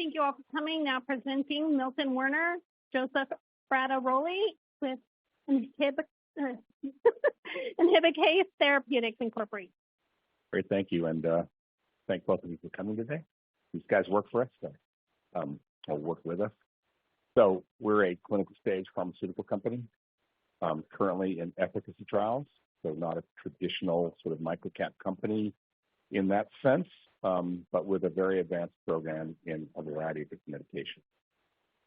Thank you all for coming. Now presenting Milton Werner, Joseph Braddaroli with Inhibikase Therapeutics Incorporated. Great, thank you, and thank both of you for coming today. These guys work for us, or work with us. So we're a clinical stage pharmaceutical company, currently in efficacy trials, so not a traditional sort of MicroCap company in that sense, but with a very advanced program in a variety of different medications.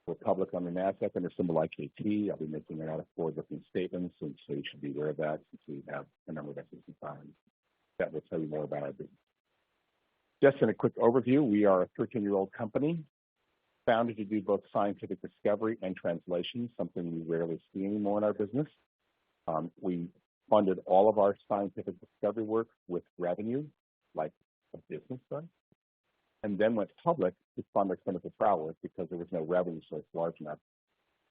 We're public on the Nasdaq under symbol IKT. I'll be making a lot of forward-looking statements, and so you should be aware of that since we have a number of SEC filings that will tell you more about our business. Just in a quick overview, we are a 13-year-old company founded to do both scientific discovery and translation, something we rarely see anymore in our business. We funded all of our scientific discovery work with revenue, like a business does, and then went public to fund our clinical trial work because there was no revenue source large enough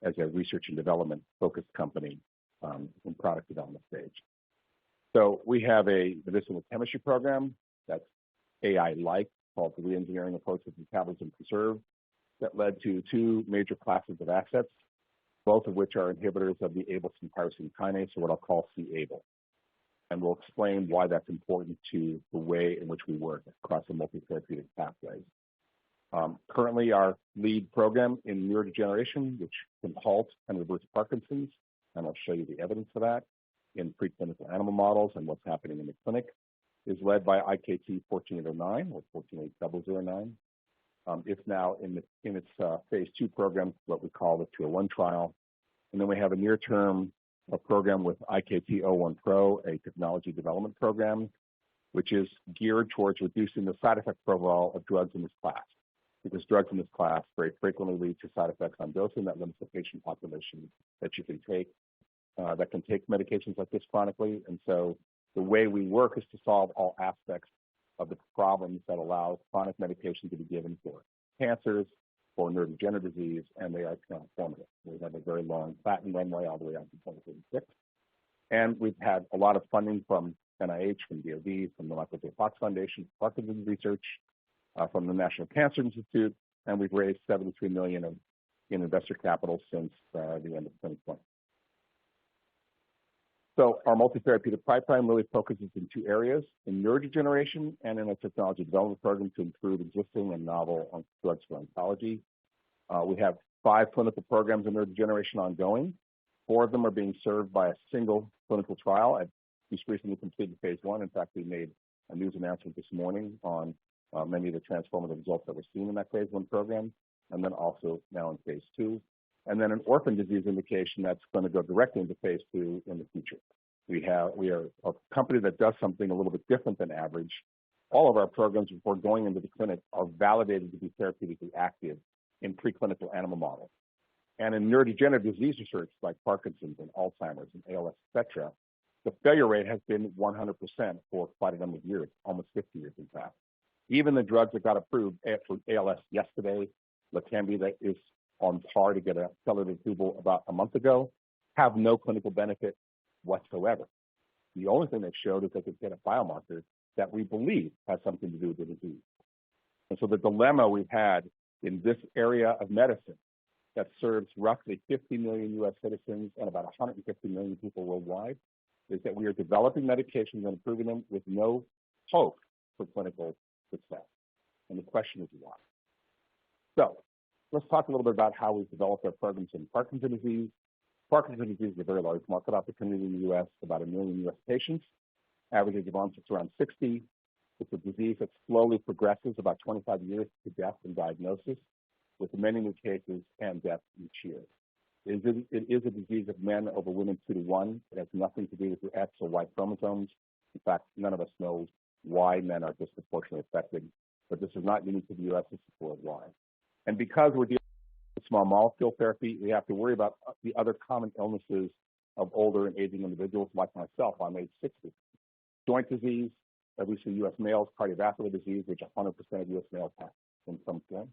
as a research and development focused company in product development stage. So we have a medicinal chemistry program that's AI-like, called the Reengineering Approach of Metabolism Preserve, that led to two major classes of assets, both of which are inhibitors of the Abelson Tyrosine Kinase, or what I'll call c-Abl. And we'll explain why that's important to the way in which we work across the multi-therapeutic pathways. Currently, our lead program in neurodegeneration, which can halt and reverse Parkinson's, and I'll show you the evidence for that in preclinical animal models and what's happening in the clinic, is led by IKT 14809 or 14809. It's now in its phase 2 program, what we call the 201 trial. And then we have a near-term program with IKT 01 Pro, a technology development program, which is geared towards reducing the side effect profile of drugs in this class. Because drugs in this class very frequently lead to side effects on dosing that limits the patient population that you can take, that can take medications like this chronically. And so the way we work is to solve all aspects of the problems that allow chronic medication to be given for cancers, for neurodegenerative disease, and they are transformative. We have a very long patent runway all the way out to 2036. And we've had a lot of funding from NIH, from DOD, from the Michael J. Fox Foundation, Parkinson's Research, from the National Cancer Institute, and we've raised $73 million in investor capital since the end of 2020. So our multi-therapeutic pipeline really focuses in two areas, in neurodegeneration and in a technology development program to improve existing and novel drugs for oncology. We have 5 clinical programs in neurodegeneration ongoing. 4 of them are being served by a single clinical trial. I just recently completed phase 1. In fact, we made a news announcement this morning on many of the transformative results that we're seeing in that phase 1 program, and then also now in phase 2. And then an orphan disease indication that's going to go directly into phase 2 in the future. We are a company that does something a little bit different than average. All of our programs before going into the clinic are validated to be therapeutically active in preclinical animal models. And in neurodegenerative disease research like Parkinson's and Alzheimer's and ALS, et cetera, the failure rate has been 100% for quite a number of years, almost 50 years in fact. Even the drugs that got approved for ALS yesterday, Leqembi, that is on par to get a accelerated approval about a month ago, have no clinical benefit whatsoever. The only thing they showed is they could get a biomarker that we believe has something to do with the disease. And so the dilemma we've had in this area of medicine that serves roughly 50 million U.S. citizens and about 150 million people worldwide is that we are developing medications and improving them with no hope for clinical success. And the question is why. So let's talk a little bit about how we've developed our programs in Parkinson's disease. Parkinson's disease is a very large market opportunity in the U.S., about 1 million U.S. patients. Average age of onset is around 60. It's a disease that slowly progresses about 25 years to death and diagnosis, with many new cases and deaths each year. It is a disease of men over women 2 to 1. It has nothing to do with your X or Y chromosomes. In fact, none of us knows why men are disproportionately affected, but this is not unique to the U.S., this is worldwide. And because we're dealing with small molecule therapy, we have to worry about the other common illnesses of older and aging individuals like myself. I'm age 60. Joint disease, at least in U.S. males, cardiovascular disease, which 100% of U.S. males have in some form.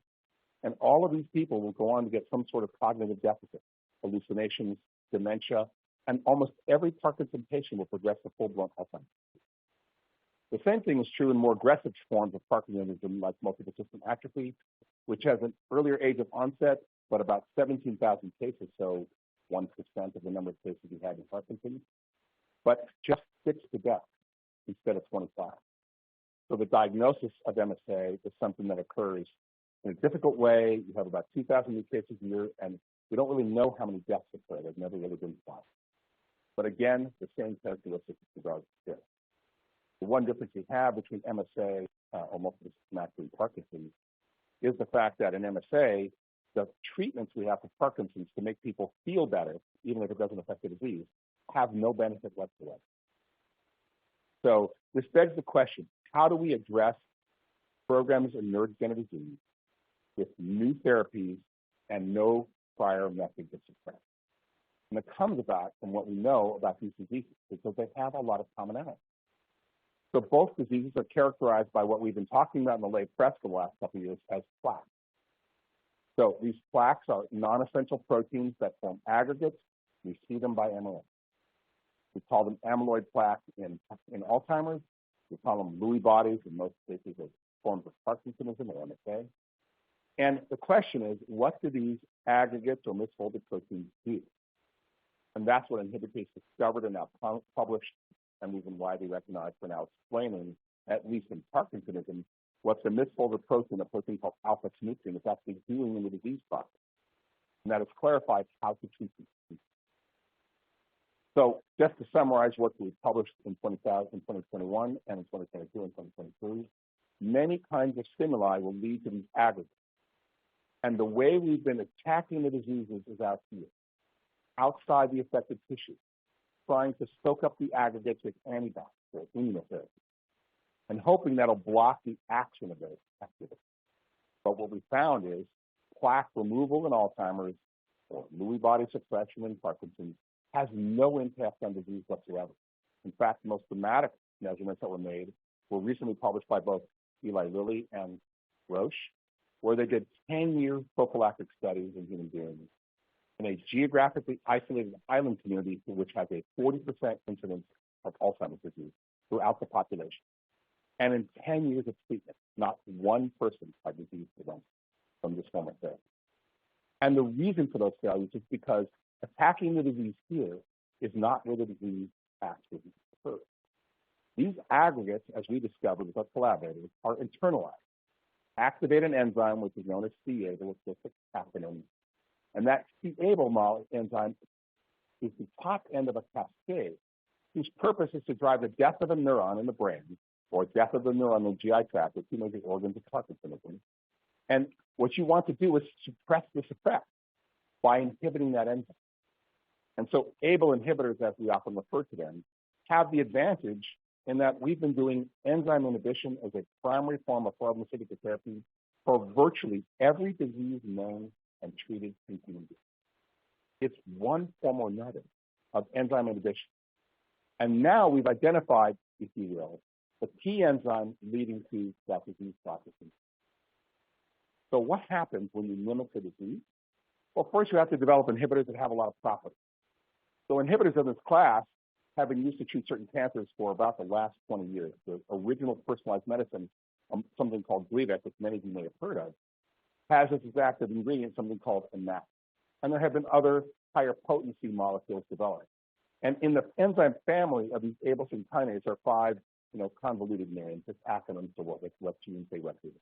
And all of these people will go on to get some sort of cognitive deficit, hallucinations, dementia, and almost every Parkinson patient will progress to full-blown Alzheimer's. The same thing is true in more aggressive forms of Parkinsonism like multiple system atrophy which has an earlier age of onset, but about 17,000 cases, so 1% of the number of cases we had in Parkinson's, but just 6 to death instead of 25. So the diagnosis of MSA is something that occurs in a difficult way. You have about 2,000 new cases a year, and we don't really know how many deaths occur. They've never really been found. But again, the same characteristics with regards to care. The one difference we have between MSA or multiple system atrophy Parkinson's is the fact that in MSA, the treatments we have for Parkinson's to make people feel better, even if it doesn't affect the disease, have no benefit whatsoever. So this begs the question, how do we address programs in neurodegenerative disease with new therapies and no prior methods of suppression? And it comes about from what we know about these diseases, because they have a lot of commonality. So both diseases are characterized by what we've been talking about in the lay press for the last couple of years as plaques. So these plaques are non-essential proteins that form aggregates. We see them by amyloid. We call them amyloid plaques in Alzheimer's. We call them Lewy bodies in most cases as forms of Parkinsonism or MSA. And the question is, what do these aggregates or misfolded proteins do? And that's what Inhibikase discovered and now published, and we've been widely recognized for now explaining, at least in Parkinsonism, what's a misfolded protein, a protein called alpha-synuclein, is actually doing in the disease process. And that has clarified how to treat these diseases. So just to summarize what we published in 2021 and in 2022 and 2023, many kinds of stimuli will lead to these aggregates. And the way we've been attacking the diseases is out here, outside the affected tissue, trying to soak up the aggregates with antibodies or immunotherapy, and hoping that'll block the action of those activities. But what we found is plaque removal in Alzheimer's or Lewy body suppression in Parkinson's has no impact on disease whatsoever. In fact, the most dramatic measurements that were made were recently published by both Eli Lilly and Roche, where they did 10-year prophylactic studies in human beings in a geographically isolated island community which has a 40% incidence of Alzheimer's disease throughout the population. And in 10 years of treatment, not one person had disease from this form of therapy. And the reason for those failures is because attacking the disease here is not where the disease actually occurs. These aggregates, as we discovered with our collaborators, are internalized. Activate an enzyme, which is known as c-Abl, which is the acronym. And that c-Abl enzyme is the top end of a cascade whose purpose is to drive the death of a neuron in the brain or death of the neuron in the GI tract, the two major organs of Parkinsonism. And what you want to do is suppress this effect by inhibiting that enzyme. And so Abl inhibitors, as we often refer to them, have the advantage in that we've been doing enzyme inhibition as a primary form of pharmaceutical therapy for virtually every disease known and treated in human beings. It's one form or another of enzyme inhibition. And now we've identified, if you will, the key enzyme leading to that disease processing. So what happens when you limit the disease? Well, first you have to develop inhibitors that have a lot of properties. So inhibitors of this class have been used to treat certain cancers for about the last 20 years. The original personalized medicine, something called Gleevec, which many of you may have heard of, has as its active ingredient something called imatinib. And there have been other higher potency molecules developed. And in the enzyme family of these Abelson Kinases are 5, convoluted names, just acronyms for what genes they represent.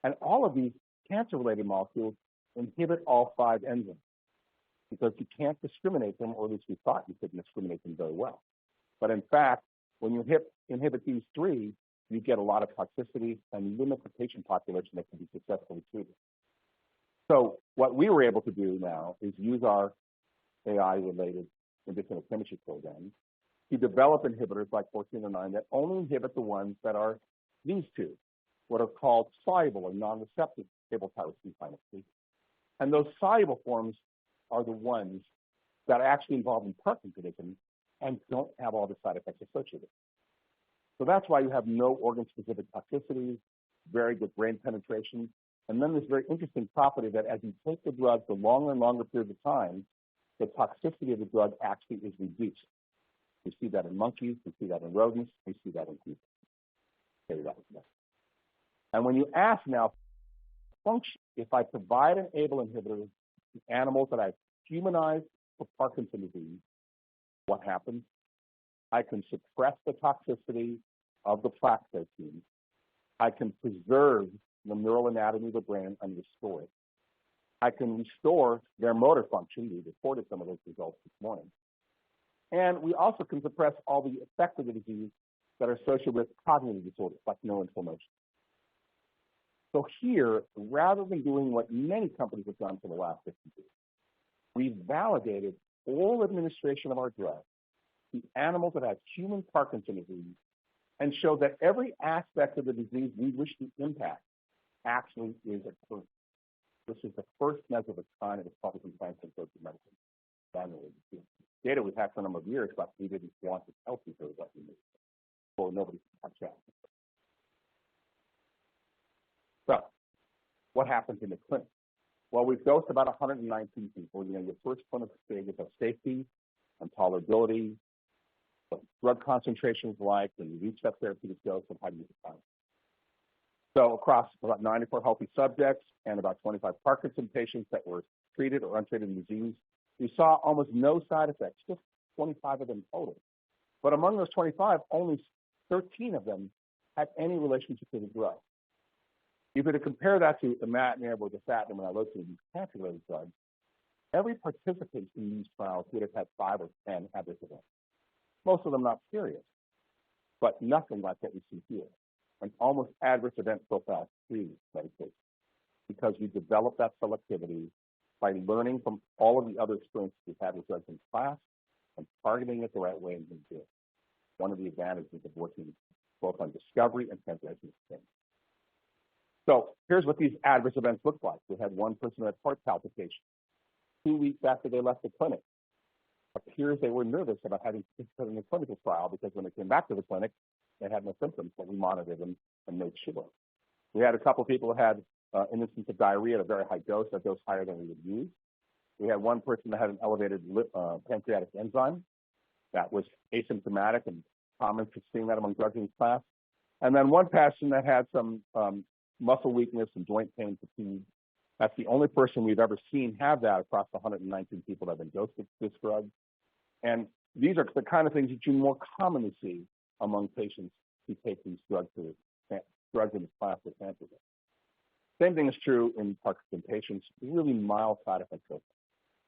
And all of these cancer-related molecules inhibit all 5 enzymes because you can't discriminate them, or at least we thought you couldn't discriminate them very well. But in fact, when you inhibit these 3, you get a lot of toxicity and limit the patient population that can be successfully treated. So what we were able to do now is use our AI-related medicinal chemistry program to develop inhibitors like 1409 that only inhibit the ones that are these 2, what are called soluble or non-receptive Abelson Tyrosine Kinases. And those soluble forms are the ones that actually involve in Parkinsonism and don't have all the side effects associated. So that's why you have no organ-specific toxicities, very good brain penetration, and then this very interesting property that as you take the drug for longer and longer periods of time, the toxicity of the drug actually is reduced. We see that in monkeys, we see that in rodents, we see that in people. And when you ask now if I provide an Abl inhibitor to animals that I've humanized for Parkinson's disease, what happens? I can suppress the toxicity of the plaque protein. I can preserve the neural anatomy of the brain and restore it. I can restore their motor function. We reported some of those results this morning. And we also can suppress all the effects of the disease that are associated with cognitive disorders like neuroinflammation. So here, rather than doing what many companies have done for the last 50 years, we've validated oral administration of our drug to animals that have human Parkinson's disease and show that every aspect of the disease we wish to impact actually is occurring. This is the first measure of its kind in the Parkinson's science and social medicine. Data we've had for a number of years, but we didn't want to tell people that we knew. So nobody can touch that. So, what happens in the clinic? Well, we've dosed about 119 people. You know, your first clinical stages of safety and tolerability, what drug concentration is like when you reach that therapeutic dose, and how do you define it. So, across about 94 healthy subjects and about 25 Parkinson patients that were treated or untreated in disease, we saw almost no side effects, just 25 of them total. But among those 25, only 13 of them had any relationship to the drug. If you were to compare that to imatinib or dasatinib and ilotinib, these cancer-related drugs, every participant in these trials would have had 5 or 10 adverse events. Most of them not serious, but nothing like what we see here. An almost adverse event profile free medication, because we developed that selectivity by learning from all of the other experiences we've had with drugs in class and targeting it the right way and do it. One of the advantages of working both on discovery and translation exchange. So here's what these adverse events look like. We had one person who had heart palpitation. 2 weeks after they left the clinic, appears they were nervous about having participated in the clinical trial because when they came back to the clinic, they had no symptoms, but we monitored them and made sure. We had a couple of people who had an instance of diarrhea at a very high dose, a dose higher than we would use. We had one person that had an elevated pancreatic enzyme that was asymptomatic and common for seeing that among drugs in class. And then one patient that had some muscle weakness and joint pain, fatigue. That's the only person we've ever seen have that across the 119 people that have been dosed with this drug. And these are the kind of things that you more commonly see among patients who take these drugs in this class of cancer. Same thing is true in Parkinson's patients, really mild side effect profiles.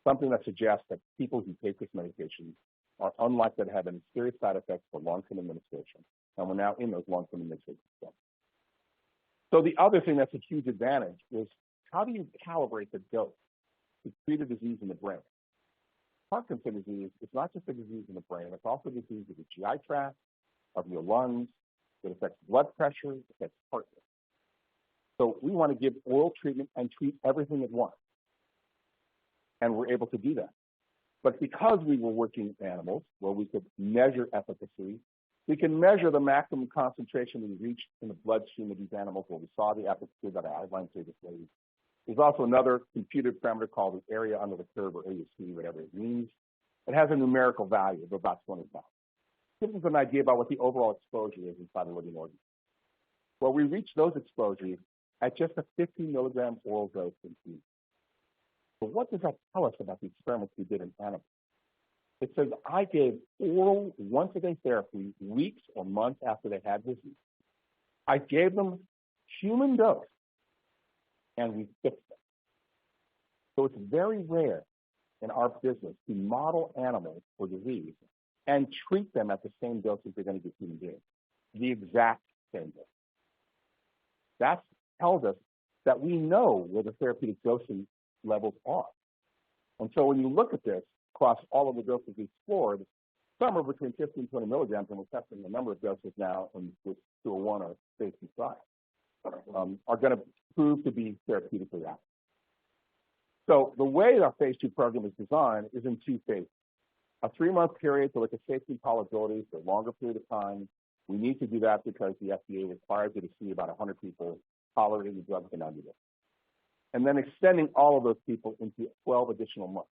Something that suggests that people who take this medication are unlikely to have any serious side effects for long-term administration. And we're now in those long-term administration studies. So the other thing that's a huge advantage is how do you calibrate the dose to treat a disease in the brain? Parkinson's disease is not just a disease in the brain, it's also a disease of the GI tract, of your lungs. It affects blood pressure, it affects heart rate. So we want to give oral treatment and treat everything at once. And we're able to do that. But because we were working with animals where we could measure efficacy, we can measure the maximum concentration we reached in the bloodstream of these animals where we saw the efficacy that I outlined previously. There's also another computed parameter called the area under the curve, or AUC, whatever it means. It has a numerical value of about 25. Gives us an idea about what the overall exposure is inside the living organism. Well, we reach those exposures at just a 50 milligram oral dose in food. But what does that tell us about the experiments we did in animals? It says I gave oral once-a-day therapy weeks or months after they had disease. I gave them human dose, and we fixed them. So it's very rare in our business to model animals for disease and treat them at the same dose as they're going to give human beings, the exact same dose. That tells us that we know where the therapeutic dosing levels are. And so when you look at this across all of the doses we explored, some are between 15 and 20 milligrams, and we're testing a number of doses now in this 201 or phase 2 trial, are going to prove to be therapeutically active. So the way our phase 2 program is designed is in 2 phases. A 3-month period to look at safety and tolerability for a longer period of time. We need to do that because the FDA requires you to see about 100 people tolerating the drug for 90 days. And then extending all of those people into 12 additional months.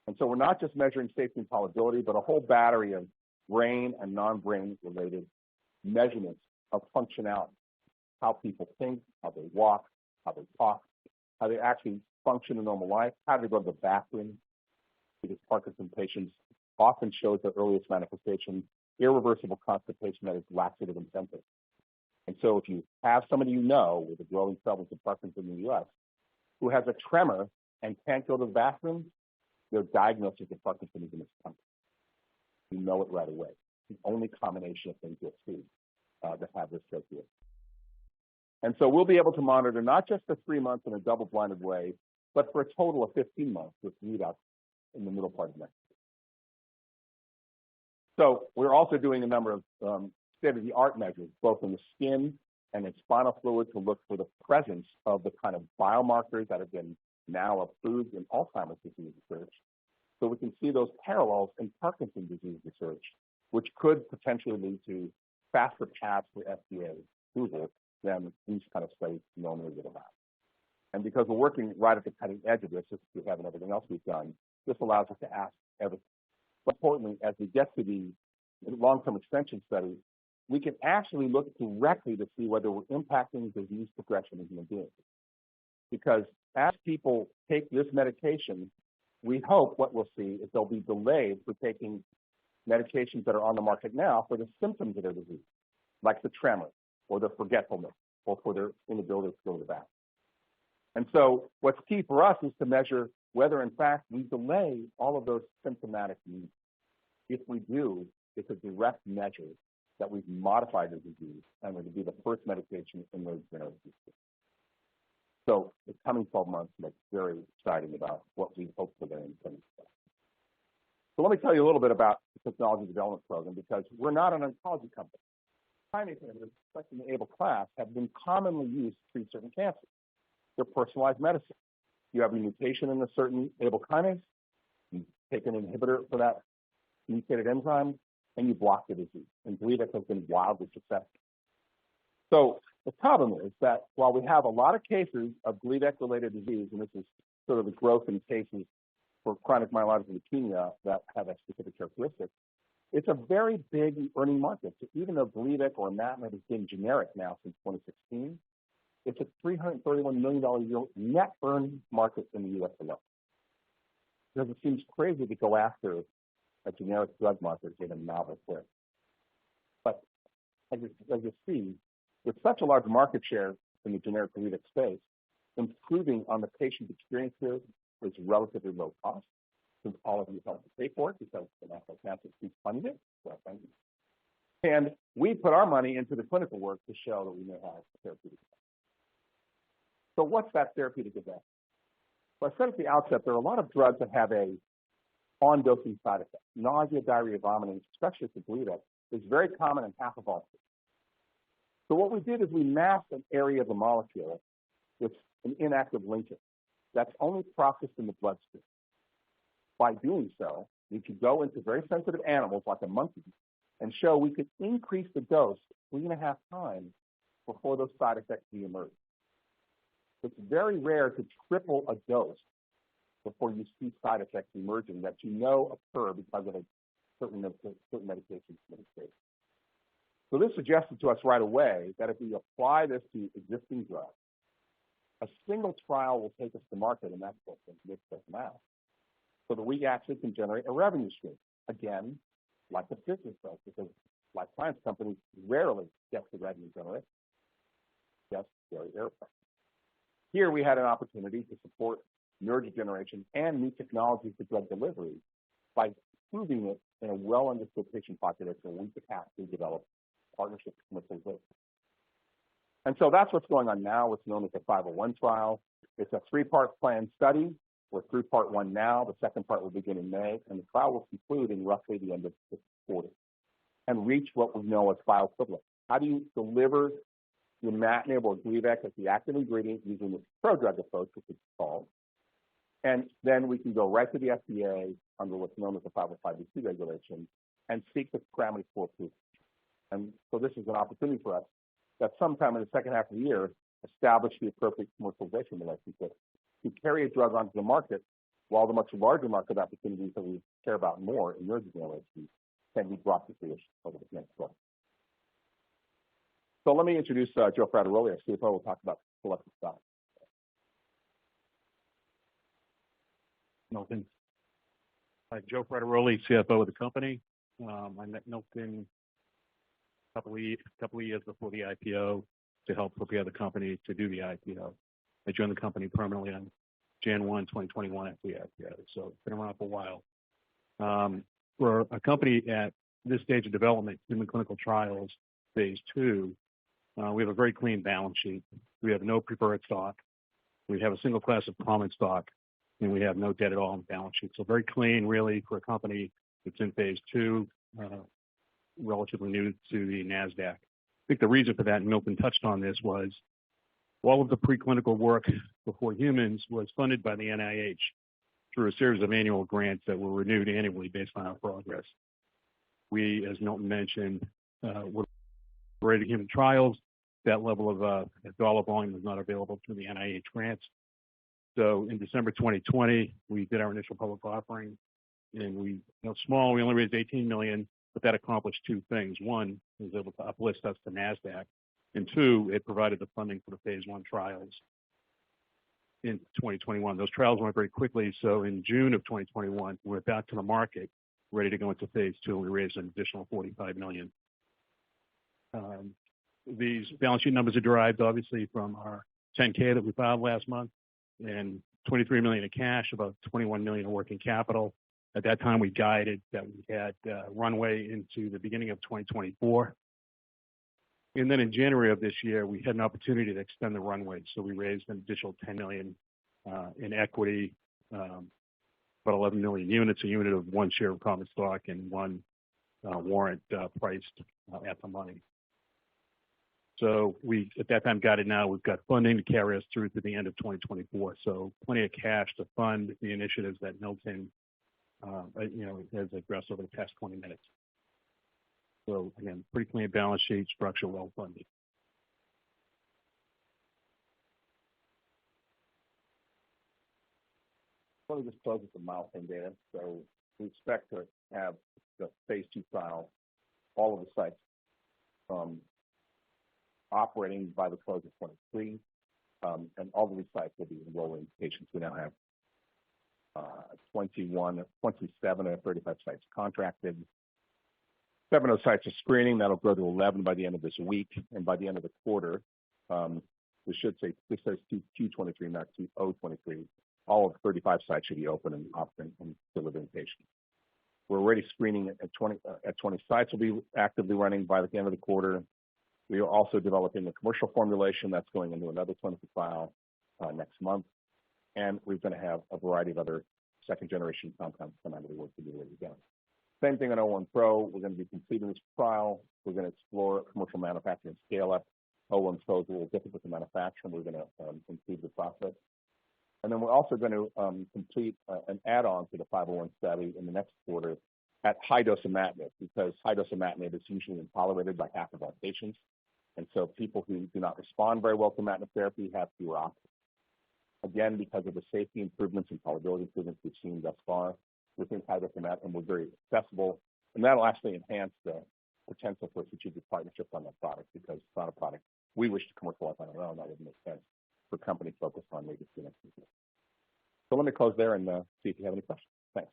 And so we're not just measuring safety and tolerability, but a whole battery of brain and non-brain related measurements of functionality, how people think, how they walk, how they talk, how they actually function in normal life, how they go to the bathroom, because Parkinson patients often shows the earliest manifestation, irreversible constipation that is laxative intensive. And so if you have somebody you know with a growing prevalence of Parkinson in the U.S. who has a tremor and can't go to the bathroom, their diagnosis of Parkinson is in its country. You know it right away. It's the only combination of things you'll see that have this characteristic. And so we'll be able to monitor not just for 3 months in a double-blinded way, but for a total of 15 months with readouts in the middle part of next year. So we're also doing a number of state-of-the-art measures, both in the skin and in spinal fluid, to look for the presence of the kind of biomarkers that have been now approved in Alzheimer's disease research. So we can see those parallels in Parkinson's disease research, which could potentially lead to faster paths for FDA approval than these kind of studies normally would allow. And because we're working right at the cutting edge of this, as we have in everything else we've done, this allows us to ask everything. But importantly, as we get to the long-term extension study, we can actually look directly to see whether we're impacting disease progression in human beings. Because as people take this medication, we hope what we'll see is they'll be delayed for taking medications that are on the market now for the symptoms of their disease, like the tremor or the forgetfulness or for their inability to go to the bathroom. And so what's key for us is to measure whether, in fact, we delay all of those symptomatic needs. If we do, it's a direct measure that we've modified the disease and it'll be the first medication in those generations. So the coming 12 months looks very exciting about what we hope for there in 2020. So let me tell you a little bit about the technology development program, because we're not an oncology company. Kinase inhibitors, especially in the Abl class, have been commonly used to treat certain cancers. They're personalized medicine. You have a mutation in a certain Abl kinase, you take an inhibitor for that mutated enzyme, and you block the disease. And Gleevec has been wildly successful. So the problem is that while we have a lot of cases of Gleevec-related disease, and this is sort of the growth in cases for chronic myelogenous leukemia that have a specific characteristic, it's a very big earning market. So even though Gleevec or imatinib has been generic now since 2016, it's a $331 million net earned market in the U.S. alone. Because it seems crazy to go after a generic drug market in a novel therapy. But as you see, with such a large market share in the generic Gleevec space, improving on the patient experience here is relatively low cost, since all of you help to pay for it because the National Cancer keeps funding it. Well, thank you. And we put our money into the clinical work to show that we may have a therapeutic effect. So what's that therapeutic effect? Well, I said at the outset, there are a lot of drugs that have a on-dosing side effect. Nausea, diarrhea, vomiting, especially for Gleevec, is very common in half of all cases. So what we did is we mapped an area of the molecule with an inactive linker that's only processed in the bloodstream. By doing so, we could go into very sensitive animals like a monkey and show we could increase the dose 3.5 times before those side effects reemerge. It's very rare to triple a dose before you see side effects emerging that you know occur because of a certain medications administration. So this suggested to us right away that if we apply this to existing drugs, a single trial will take us to market, and that's what makes us now, so that we actually can generate a revenue stream. Again, like the business does, because life science companies rarely get the revenue generation. Just very rare. Here we had an opportunity to support neurodegeneration and new technologies for drug delivery by proving it in a well-understood patient population where we could actually develop partnerships with commercialization. And so that's what's going on now, what's known as the 501 trial. It's a 3-part planned study. We're through part 1 now. The second part will begin in May, and the trial will conclude in roughly the end of this quarter and reach what we know as bioequivalent. How do you deliver the imatinib or Gleevec as the active ingredient using this prodrug approach, which is called, and then we can go right to the FDA under what's known as the 505(b)(2) regulation and seek the parameters for approval. And so this is an opportunity for us that sometime in the second half of the year, establish the appropriate commercialization relationship to carry a drug onto the market, while the much larger market opportunities that we care about more in neurodegeneration can be brought to fruition over the next 12. So let me introduce Joe Frateroli, our CFO. We'll talk about selected stocks. Milton. Joe Frederoli, CFO of the company. I met Milton a couple of years before the IPO to help prepare the company to do the IPO. I joined the company permanently on Jan 1, 2021 after the IPO, so it's been around for a while. For a company at this stage of development, human clinical trials, phase 2, we have a very clean balance sheet. We have no preferred stock. We have a single class of common stock, and we have no debt at all on the balance sheet. So very clean, really, for a company that's in phase 2, relatively new to the Nasdaq. I think the reason for that, and Milton touched on this, was all of the preclinical work before humans was funded by the NIH through a series of annual grants that were renewed annually based on our progress. We, as Milton mentioned, were ready to human trials. That level of dollar volume was not available through the NIH grants. So in December 2020, we did our initial public offering, and we only raised $18 million, but that accomplished two things. One, it was able to uplist us to NASDAQ, and two, it provided the funding for the phase 1 trials in 2021. Those trials went very quickly, so in June of 2021, we went back to the market, ready to go into phase 2, and we raised an additional $45 million. These balance sheet numbers are derived, obviously, from our 10K that we filed last month, and $23 million in cash, about $21 million in working capital. At that time, we guided that we had runway into the beginning of 2024. And then in January of this year, we had an opportunity to extend the runway. So we raised an additional $10 million in equity, about 11 million units, a unit of one share of common stock and one warrant priced at the money. So we, at that time, got it now. We've got funding to carry us through to the end of 2024. So plenty of cash to fund the initiatives that Milton, has addressed over the past 20 minutes. So again, pretty clean balance sheet, structure, well funded. Let me just close with the milestone data. So we expect to have the phase 2 trial, all of the sites operating by the close of 23, and all of these sites will be enrolling patients. We now have 27 of 35 sites contracted. 7 of those sites are screening. That'll grow to 11 by the end of this week, and by the end of the quarter, we should say, this says Q23, not Q023. All of 35 sites should be open and operating and delivering patients. We're already screening at 20 sites. Will be actively running by the end of the quarter. We are also developing a commercial formulation that's going into another clinical trial next month. And we're going to have a variety of other second-generation compounds come out of the work to be ready to go. Same thing on 01 Pro. We're going to be completing this trial. We're going to explore commercial manufacturing scale-up. 01 Pro is a little difficult to manufacture, and we're going to improve the process. And then we're also going to complete an add-on to the 501 study in the next quarter at high-dose imatinib, because high-dose imatinib is usually tolerated by half of our patients. And so people who do not respond very well to imatinib therapy have fewer options. Again, because of the safety improvements and tolerability improvements we've seen thus far, we think high-dose imatinib will be very accessible, and that'll actually enhance the potential for strategic partnerships on that product, because it's not a product we wish to commercialize on our own. That wouldn't make sense for companies focused on maybe CNS. So let me close there and see if you have any questions. Thanks.